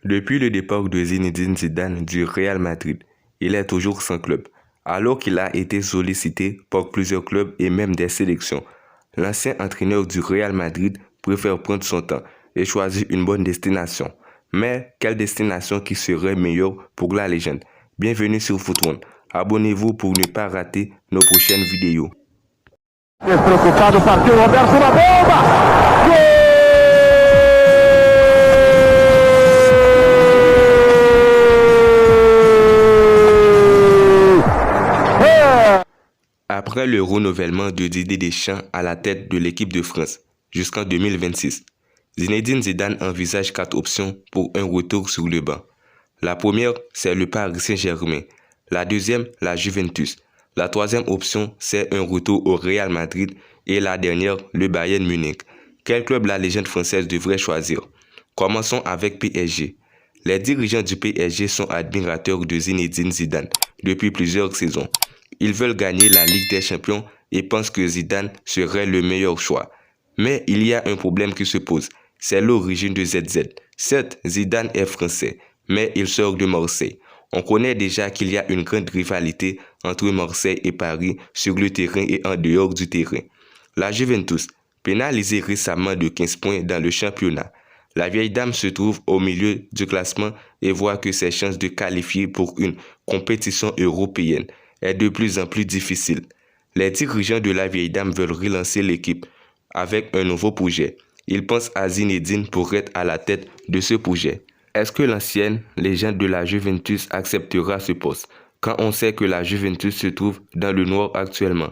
Depuis le départ de Zinedine Zidane du Real Madrid, il est toujours sans club. Alors qu'il a été sollicité par plusieurs clubs et même des sélections, l'ancien entraîneur du Real Madrid préfère prendre son temps et choisir une bonne destination. Mais quelle destination qui serait meilleure pour la légende? Bienvenue sur Foot1. Abonnez-vous pour ne pas rater nos prochaines vidéos. Despreocupado, partiu Roberto na bomba! Gol! Après le renouvellement de Didier Deschamps à la tête de l'équipe de France jusqu'en 2026, Zinedine Zidane envisage 4 options pour un retour sur le banc. La première, c'est le Paris Saint-Germain. La deuxième, la Juventus. La troisième option, c'est un retour au Real Madrid. Et la dernière, le Bayern Munich. Quel club la légende française devrait choisir? Commençons avec PSG. Les dirigeants du PSG sont admirateurs de Zinedine Zidane depuis plusieurs saisons. Ils veulent gagner la Ligue des Champions et pensent que Zidane serait le meilleur choix. Mais il y a un problème qui se pose, c'est l'origine de ZZ. Certes, Zidane est français, mais il sort de Marseille. On connaît déjà qu'il y a une grande rivalité entre Marseille et Paris sur le terrain et en dehors du terrain. La Juventus, pénalisée récemment de 15 points dans le championnat. La vieille dame se trouve au milieu du classement et voit que ses chances de qualifier pour une compétition européenne est de plus en plus difficile. Les dirigeants de la vieille dame veulent relancer l'équipe avec un nouveau projet. Ils pensent à Zinedine pour être à la tête de ce projet. Est-ce que l'ancienne légende de la Juventus acceptera ce poste quand on sait que la Juventus se trouve dans le noir actuellement?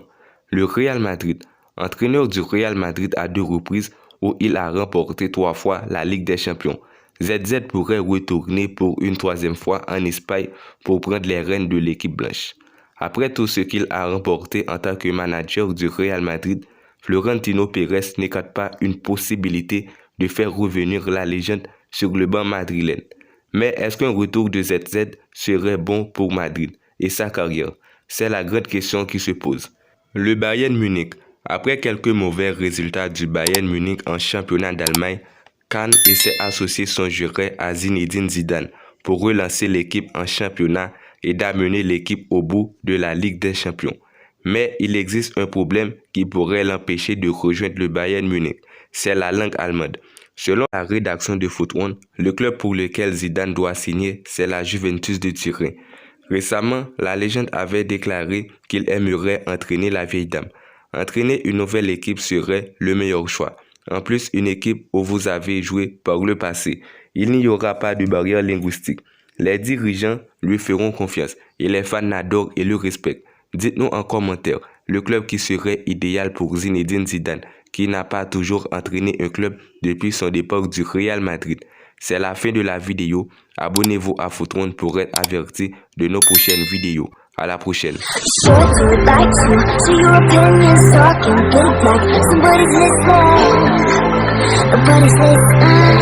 Le Real Madrid, entraîneur du Real Madrid à 2 reprises où il a remporté 3 fois la Ligue des Champions. ZZ pourrait retourner pour une 3e fois en Espagne pour prendre les rênes de l'équipe blanche. Après tout ce qu'il a remporté en tant que manager du Real Madrid, Florentino Pérez n'écarte pas une possibilité de faire revenir la légende sur le banc madrilène. Mais est-ce qu'un retour de ZZ serait bon pour Madrid et sa carrière? C'est la grande question qui se pose. Le Bayern Munich. Après quelques mauvais résultats du Bayern Munich en championnat d'Allemagne, Kahn et ses associés songeraient à Zinedine Zidane pour relancer l'équipe en championnat et d'amener l'équipe au bout de la Ligue des Champions. Mais il existe un problème qui pourrait l'empêcher de rejoindre le Bayern Munich, c'est la langue allemande. Selon la rédaction de Foot1, le club pour lequel Zidane doit signer, c'est la Juventus de Turin. Récemment, la légende avait déclaré qu'il aimerait entraîner la vieille dame. Entraîner une nouvelle équipe serait le meilleur choix. En plus, une équipe où vous avez joué par le passé. Il n'y aura pas de barrière linguistique. Les dirigeants lui feront confiance et les fans l'adorent et le respectent. Dites-nous en commentaire le club qui serait idéal pour Zinedine Zidane, qui n'a pas toujours entraîné un club depuis son départ du Real Madrid. C'est la fin de la vidéo. Abonnez-vous à Foot1 pour être averti de nos prochaines vidéos. À la prochaine. Somebody's listening.